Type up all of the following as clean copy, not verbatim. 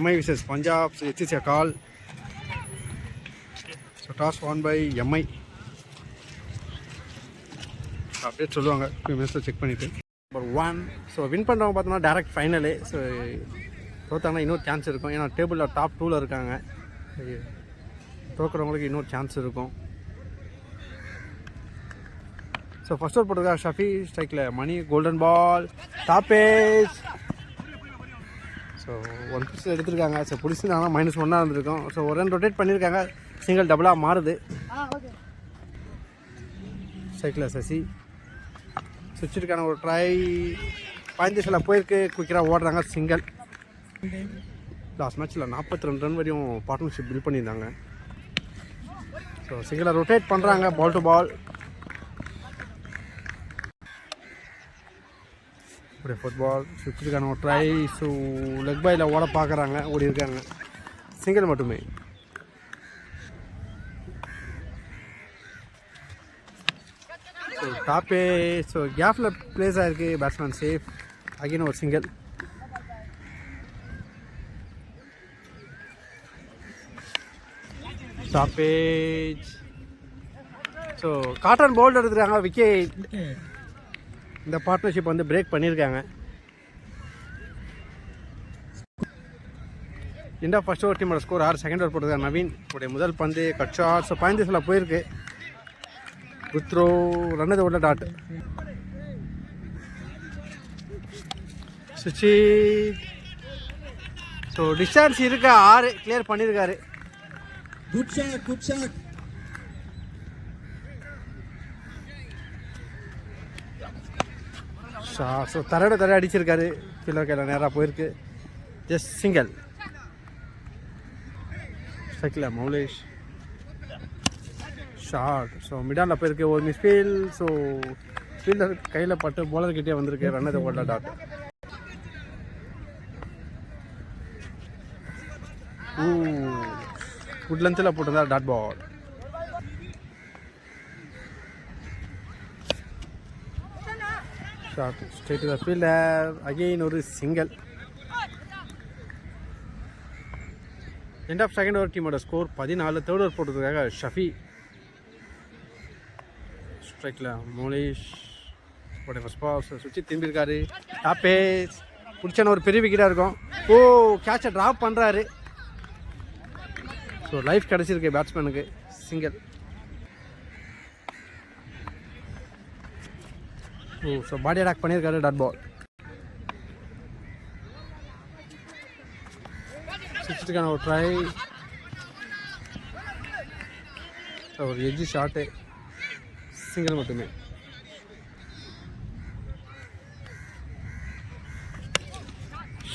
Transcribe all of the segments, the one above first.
MI vs Punjab. So it is a call. So toss won by MI. Update சொல்லுவாங்க 2 மினிட்ஸில் check பண்ணிவிட்டு. Number 1. So win பண்ணுறவங்க பார்த்தோம்னா direct final. So தோத்தாங்கன்னா இன்னொரு chance இருக்கும். ஏன்னா டேபிளில் டாப் 2ல் இருக்காங்க. தோக்குறவங்களுக்கு இன்னொரு சான்ஸ் இருக்கும். ஸோ ஃபர்ஸ்ட் ஓவர் போட்டிருக்கா ஷஃபி. ஸ்ட்ரைக்கில் மணி. Golden ball. டாப்பேஜ். ஸோ 1 பிக்ஸ் எடுத்திருக்காங்க. ஸோ பிடிச்சிருந்தாங்கன்னா -1 இருந்திருக்கும். ஸோ ஒரு ரன் ரொட்டேட் பண்ணியிருக்காங்க. சிங்கிள் டபுளாக மாறுது. ஸ்ட்ரைக்கில் சசி. சுவிட்சிருக்கான ஒரு ட்ரை. 15 சில போயிருக்கு. குயிக்கராக ஓடுறாங்க. சிங்கிள். லாஸ்ட் மேட்ச்சில் 42 ரன் வரையும் பார்ட்னர்ஷிப் பில்ட் பண்ணியிருந்தாங்க. ஸோ சிங்கிளை ரொட்டேட் பண்ணுறாங்க. Ball to ball. அப்படியே ஃபுட்பால். சுவிட்சிருக்கான ஒரு ட்ரை. ஸோ லெக் பாயில் ஓட பார்க்குறாங்க. ஓடி இருக்காங்க. சிங்கிள் மட்டுமே. ஸோ டாப்பே. ஸோ கேப்பில் ப்ளேஸ் ஆகிருக்கு. Batsman safe. அகைன் ஒரு சிங்கிள். டாப்பேஜ். ஸோ காட்டன் போல்ட் எடுத்துருக்காங்க. விக்கெட். இந்த பார்ட்னர்ஷிப் வந்து பிரேக் பண்ணியிருக்காங்க. இண்டா ஃபர்ஸ்ட் ஓவர் டீமோட ஸ்கோர் 6. செகண்ட் ஓவர் போட்டிருக்காங்க நவீன். உடைய முதல் பந்து கட் ஷாட். ஸோ 15 சில போயிருக்கு. குத்ரோ. ரன்னது உள்ள டாட். சுச்சி. ஸோ டிஸ்டன்ஸ் இருக்கா 6. கிளியர் பண்ணியிருக்காரு. Good shot, good shot. So தரை அடிச்சிருக்காரு. ஃபீல்டர் கையில் நேராக போயிருக்கு. Just single. ஸ்ட்ரைக்கில் மௌலேஷ். ஷார்ட். ஸோ மிடானில் போயிருக்கு. ஒரு மிஸ்ஃபீல். ஸோ ஃபீல்டர் கையில் பட்டு போலர்கிட்டே வந்திருக்கு. ரன்னது ஓட டாட். குட் லென்த்தில் போட்டிருந்தா dot ball. Short. Straight to the fielder. Again ஒரு single. End of second over டீமோட ஸ்கோர் 14. தேர்ட் ஓவர் போட்டதுக்காக ஷஃபி. ஸ்ட்ரைக்கில் மோலேஷ். First ball. சுவிட்சி திரும்பியிருக்காரு. டாப்பேஜ். பிடிச்சான ஒரு பெரிய விக்கெட்டாக இருக்கும். கேட்சை ட்ராப் பண்ணுறாரு. ஸோ லைஃப் கிடச்சிருக்கு பேட்ஸ்மேனுக்கு. சிங்கிள். ஸோ பாடி அட்டாக் பண்ணியிருக்காரு. Dot ball. சிக்ஸ்த்துக்கான ஒரு ட்ரை. ஒரு எஜ்ஜி ஷாட்டு. சிங்கிள் மட்டுமே.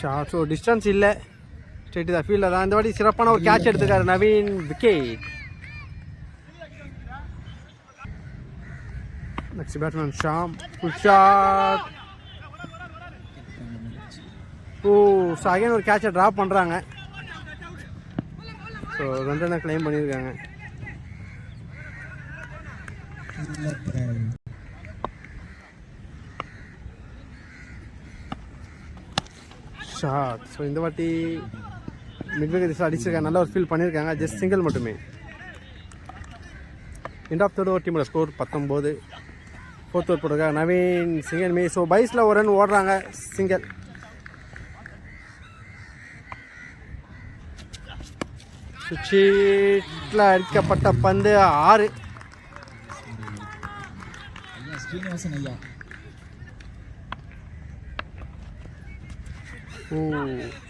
ஷார்ட். ஸோ டிஸ்டன்ஸ் இல்லை. ஸ்ட்ரெயிட் த ஃபீல்டில் தான். இந்த வாட்டி சிறப்பான ஒரு கேட்ச் எடுத்துக்காரு Naveen. Wicket. Next batsman Sham. Good shot. So again ஒரு கேட்சை ட்ராப் பண்ணுறாங்க. ஸோ 2 ரன்னை கிளைம் பண்ணியிருக்காங்க. ஷாட். ஸோ இந்த வாட்டி மிட்விக்கெட் திசை அடிச்சிருக்காங்க. நல்ல ஒரு ஃபீல் பண்ணியிருக்காங்க. ஜஸ்ட் சிங்கிள் மட்டுமே. எண்ட் ஆஃப் தேர்ட் ஓவர் டீமோட ஸ்கோர் 19. ஃபோர்த் ஓவர் போட்டிருக்காங்க நவீன். சிங்கிள் மீ. ஸோ பைஸில் ஒரு ரன் ஓடுறாங்க. சிங்கிள். சுவிட்சில் அடிக்கப்பட்ட பந்து 6.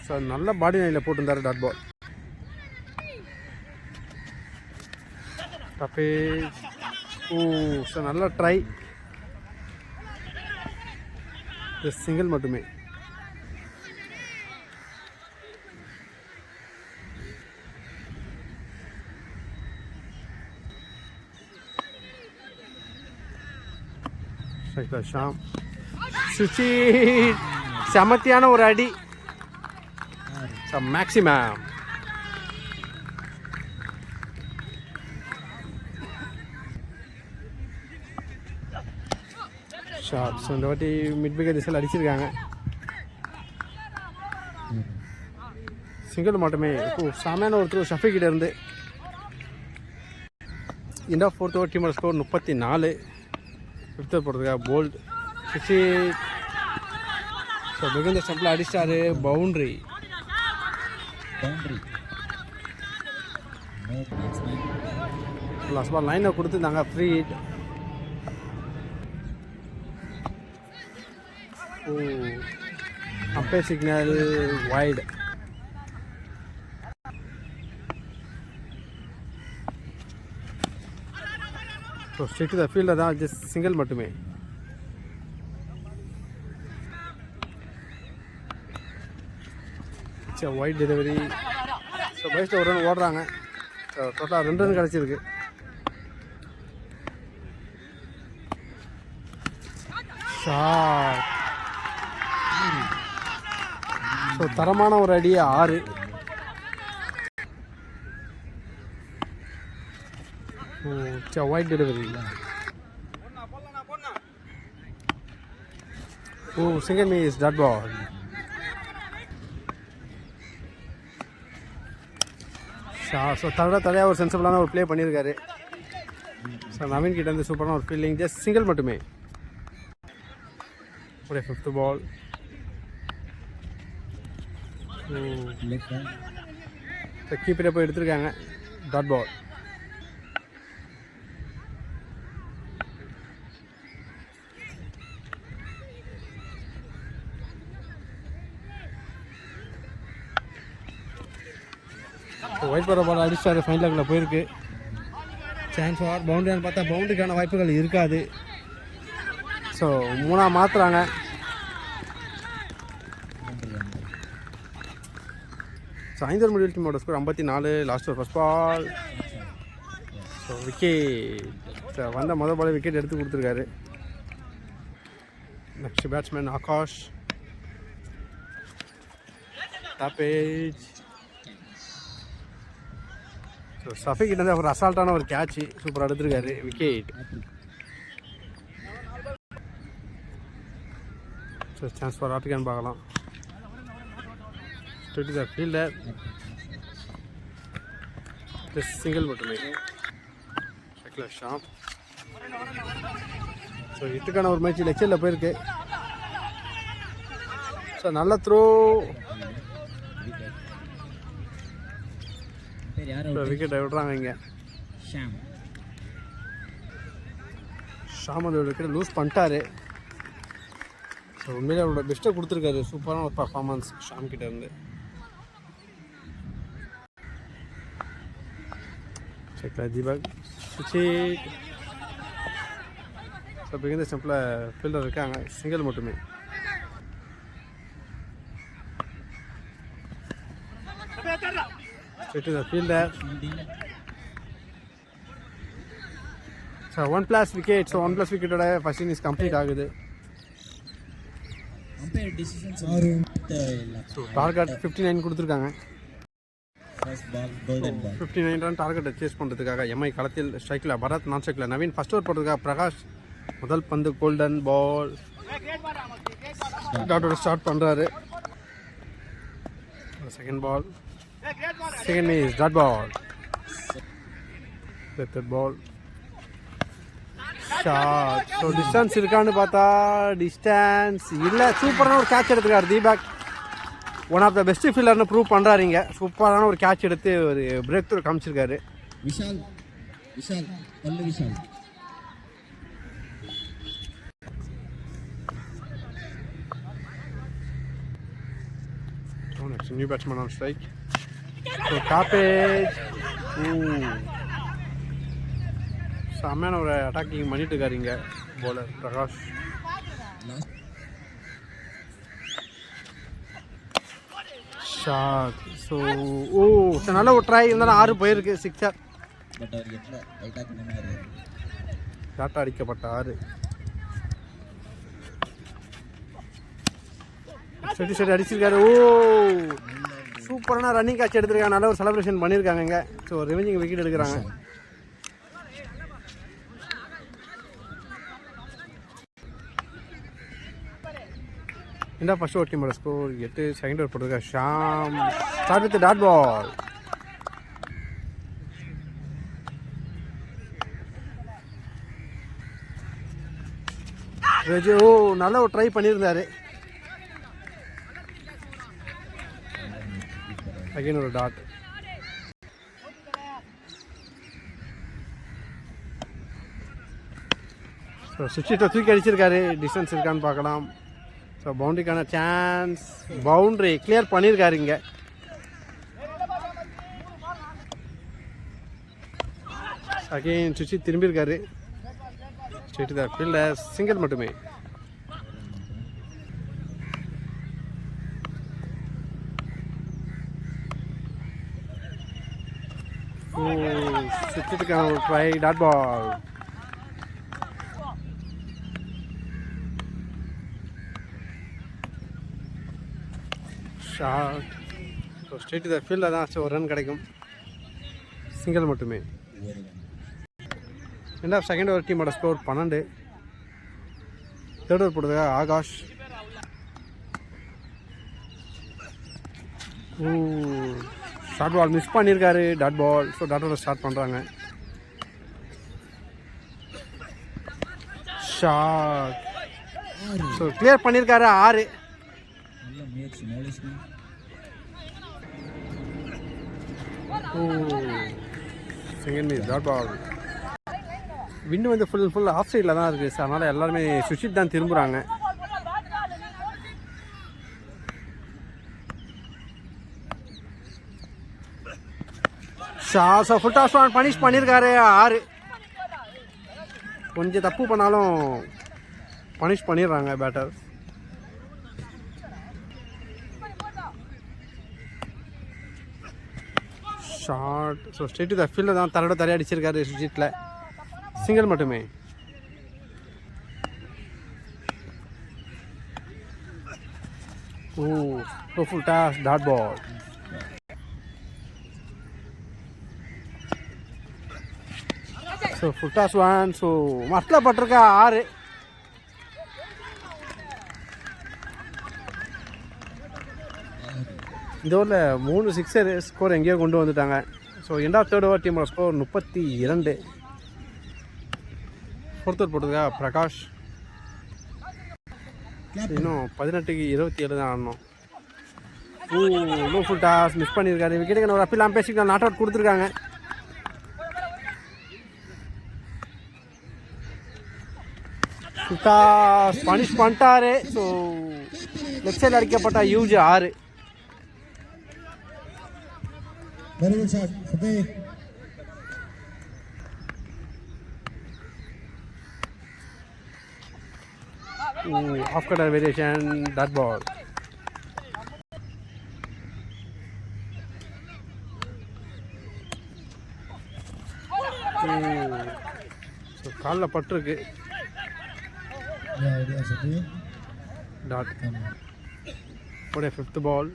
சார் நல்ல பாடி லைனில் போட்டிருந்தாரு. Dot ball. டப்பேஜ். சார் நல்ல ட்ரை. சிங்கிள் மட்டுமே. ஷாம். சுச்சி. சமத்தியான ஒரு அடி. மேக்ஸிமம். ஷார்ட். ஸோ இந்த வாட்டி மிட் விக்கெட் திசையில் அடிச்சிருக்காங்க. சிங்கிள் மட்டுமே. சாமியான ஒருத்தர் ஷஃபி கிட்ட இருந்து. இண்டா 4th ஓவர் டீமோட ஸ்கோர் 34. 5th ஓவர் போடுறதுக்காக போல்ட் சிச்சி. ஸோ மிகுந்த ஸ்டெம்பில் அடிச்சிட்டாரு. பவுண்ட்ரி. லாஸ்ட் பால் லைனை கொடுத்துருந்தாங்க. Free hit. Umpire signal wide. So straight to த ஃபீல்டில் தான் ஜஸ்ட் சிங்கிள் மட்டுமே. White delivery. ஸோ பைஸில் ஒரு ரன் ஓடுறாங்க. ஸோ டோட்டலாக 2 ரன் கிடச்சிருக்கு. ஷாட். ஸோ தரமான ஒரு அடி 6. Wide delivery. Single miss dot ball. So தடையாக ஒரு சென்சிபிளான ஒரு ப்ளே பண்ணியிருக்காரு. ஸோ நவீன் கிட்ட இருந்து சூப்பரான ஒரு ஃபீல்டிங். ஜஸ்ட் சிங்கிள் மட்டுமே. ஒரு 5th பால். கீப்பரை போய் எடுத்திருக்காங்க. Dot ball. ஒயிட் போகிற பால் அடிச்சாரு. ஃபைன் லெக்கில் போயிருக்கு. சான்ஸ் ஃபார் பவுண்டரியான்னு பார்த்தா பவுண்டரிக்கான வாய்ப்புகள் இருக்காது. ஸோ 3 மாற்றுறாங்க. ஸோ 5 முடிவில் டீமோட ஸ்கோர் 54. லாஸ்ட் ஒரு first ball. So wicket. So வந்த முதல் பால் விக்கெட் எடுத்து கொடுத்துருக்காரு. Next batsman Akash. டாப்பேஜ். ஸோ ஷஃபி கிட்ட இருந்து ஒரு அசால்ட்டான ஒரு கேட்ச் சூப்பராக எடுத்துருக்காரு. விக்கெட். ஸோ சான்ஸ் ஃபார் ஆட்டுக்கான்னு பார்க்கலாம். Straight to the fielder. Single மட்டுமே. ஷாம். ஸோ இதுக்கான ஒரு மேட்ச் லெக்சரில் போயிருக்கு. ஸோ நல்ல த்ரோ. விக்கெட் விடுறாங்க இங்கே. ஷாம் அந்த விக்கெட் லூஸ் பண்ணிட்டாரு. ஸோ உண்மையிலே அவரோட பெஸ்ட்டை கொடுத்துருக்காரு. சூப்பரான ஒரு பர்ஃபார்மன்ஸ் ஷாம் கிட்ட இருந்து. தீபக் சுச்சிட். ஸோ பிகிந்த ஸ்டெம்பில் ஃபீல்டர் இருக்காங்க. சிங்கிள் மட்டுமே. Straight to the fielder. So 1+ wicket. So 1+ wicket oda first inning is complete ஆகுது. Umpire decisions are so target 59 கொடுத்திருக்காங்க. first ball golden ball. 59 run டார்கெட்டை சேஸ் பண்ணுறதுக்காக எம்ஐ களத்தில் ஸ்ட்ரைக்கில் பரத், நான் ஸ்ட்ரைக்கில் நவீன். ஃபர்ஸ்ட் ஓவர் போடுறதுக்காக பிரகாஷ். முதல் பந்து கோல்டன் பால். டாட்டோட ஸ்டார்ட் பண்ணுறாரு. Second ball. Second is dot ball. Third ball. Shot. So distance இருக்கான்னு பார்த்தா டிஸ்டன்ஸ் இல்லை. சூப்பரான ஒரு கேட்ச் எடுத்துக்காரு Deepak. One of the best ஃபீல்டர்னு ப்ரூவ் பண்ணுறாருங்க. சூப்பரான ஒரு கேட்ச் எடுத்து ஒரு பிரேக் த்ரூ காமிச்சிருக்காரு. விஷால் பல்லு Vishal. Next new batsman on strike. So Tapage. செம்மையான ஒரு அட்டாக்கிங் பண்ணிட்டு இருக்காருங்க போலர் பிரகாஷ். ஷாட். ஸோ நல்ல ஒரு ட்ரை இருந்தாலும் 6 போயிருக்கு. 6 ஷாட் அடிக்கப்பட்ட 6. சரி அடிச்சிருக்காரு. சூப்பரான ரன்னிங் கேட்ச் எடுத்திருக்காங்க. நல்ல ஒரு செலிப்ரேஷன் பண்ணியிருக்காங்க இங்கே. ஸோ ரிவெஞ்சிங் விக்கெட் எடுக்கிறாங்க. இந்த ஃபர்ஸ்ட் ஓவர் டீமோட ஸ்கோர் 8. செகண்ட் ஓவர் போட்டிருக்க Sham start with dot ball. Raju நல்ல ஒரு ட்ரை பண்ணியிருந்தாரு. அகைன் ஒரு டாட். ஸோ சுவிட்சிட்ட தூக்கி அடிச்சிருக்காரு. டிஸ்டன்ஸ் இருக்கான்னு பார்க்கலாம். ஸோ பவுண்ட்ரிக்கான சான்ஸ். பவுண்ட்ரி கிளியர் பண்ணியிருக்காரு. இங்கே அகைன் சுவிட்சி திரும்பியிருக்காரு. Straight the fielder. சிங்கிள் மட்டுமே. சுவிட்சிட்டுக்கான ஒரு try. Dot ball. Short. So straight the ஃபீல்டில் தான் ஒரு ரன் கிடைக்கும். சிங்கிள் மட்டுமே. ரெண்டாவது செகண்ட் ஓவர் டீமோட ஸ்கோர் 12. தேர்ட் ஓவர் போடுறது ஆகாஷ். ஷார்ட் பால் மிஸ் பண்ணியிருக்காரு. Dot ball. So dot ball start பண்ணுறாங்க. ஷார்ட். ஸோ கிளியர் பண்ணியிருக்காரு. 6. Second miss. Dot ball. Wind வந்து ஃபுல் ஆஃப் சைடில் தான் இருக்குது. ஸோ அதனால் எல்லாருமே சுவிட்ச் தான் திரும்புகிறாங்க. ஸோ ஃபுல் டாஸ் பனிஷ் பண்ணியிருக்காரு. 6. கொஞ்சம் தப்பு பண்ணாலும் பனிஷ் பண்ணிடுறாங்க batter. Short. So straight the ஃபீல்டில் தான் தரையோட தரையாக அடிச்சிருக்காரு சுஜித்தில். சிங்கிள் மட்டுமே. Full toss. Dot ball. So full toss 1. So மட்டில் பட்டிருக்கா. 6. இந்த ஓவரில் 3 சிக்ஸர் ஸ்கோர் எங்கேயோ கொண்டு வந்துட்டாங்க. ஸோ எண்டாவது தேர்ட் ஓவர் டீமோட ஸ்கோர் 32. ஃபோர்த் ஓவர் போட்டதுக்கா பிரகாஷ். இன்னும் 18க்கு 27 தான் ஆடணும். ஃபுல் டாஸ் மிஸ் பண்ணியிருக்காரு. விக்கெட்டுக்கு ஒரு அப்பீலாம் பேசிக்கலாம். நாட் அவுட் கொடுத்துருக்காங்க. டாஸ் பனிஷ் பண்ணிட்டாரு. ஸோ லெஃப்ட் சைடில் அடிக்கப்பட்ட use 6. Very good shot. Okay. Off cutter variation. That ball. So காலில் பட்டிருக்கு. டாட். போட 5th ball.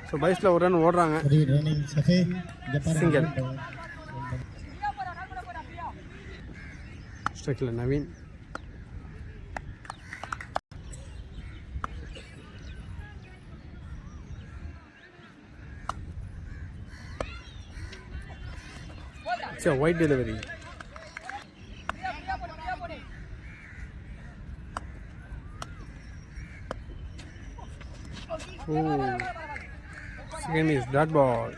ஸோ பைஸில் ஒரு ரன் ஓடுறாங்க. சிங்கிள். ஸ்ட்ரைக்கில் நவீன். சரி white delivery. Second is dot ball.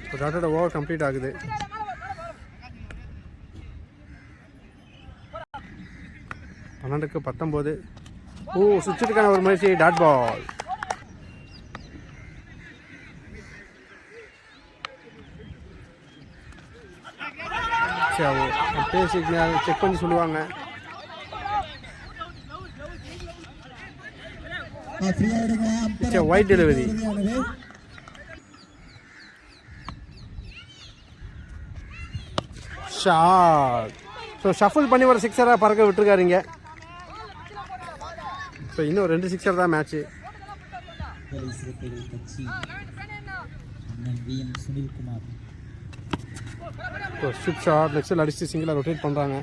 So dotted over complete ஆகுது. பன்னெண்டுக்கு 19. சுவிட்சுக்கான ஒரு முயற்சி. Dot ball. சரி சிக்னல் செக் பண்ணி சொல்லுவாங்க. Wide delivery. Shot. So shuffle பண்ணி ஒரு 6 பறக்க விட்டுருக்காருங்க. ஸோ இன்னும் 2 6 தான் match. So strip shot next அடிச்சு சிங்கிளாக ரொட்டேட் பண்ணுறாங்க.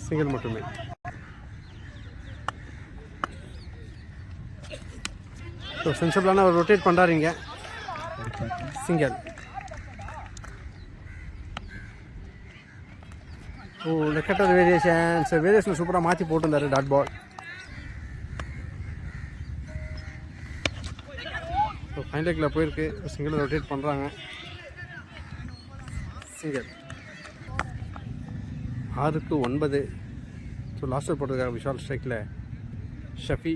சிங்கிள் மட்டுமே. ஸோ சென்சிபிளான அவர் ரொட்டேட் பண்ணுறாருங்க. Single. Oh leg cutter variations variation சூப்பராக மாற்றி போட்டிருந்தாரு டாட் பால். ஸோ ஃபைன் லெக்கில் போயிருக்கு. சிங்கிள் ரொட்டேட் பண்ணுறாங்க. சிங்கிள். 6-9. ஸோ லாஸ்டர் போட்டிருக்காரு விஷால் ஸ்ட்ரைக்கில் ஷஃபி.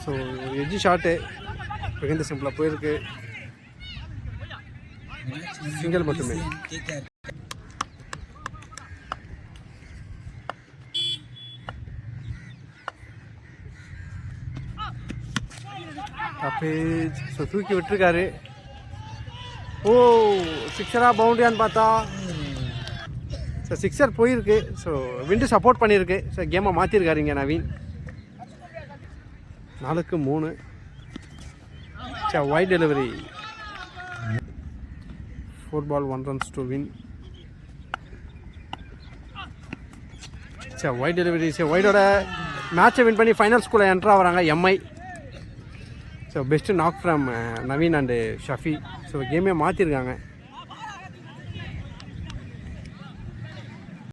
ஸோ ஒரு எஜ்ஜி ஷாட்டு வெகுந்த சிம்பிளாக போயிருக்கு. சிங்கிள் மட்டுமே. அப்பேஜ் ஸோ தூக்கி விட்டுருக்காரு. ஓ சிக்ஸரா பவுண்டரியான்னு பார்த்தா ஸோ சிக்ஸர் போயிருக்கு. ஸோ விண்டு சப்போர்ட் பண்ணியிருக்கு. ஸோ கேமை மாற்றிருக்காருங்க Naveen. 4-3. Wide delivery. 4 ball 1 runs to win. Wide delivery. வைடோட மேட்சை வின் பண்ணி ஃபைனல் ஸ்கூலில் என்ட்ரு ஆகிறாங்க MI. So best knock from Naveen and Shafi. So கேமே மாற்றிருக்காங்க.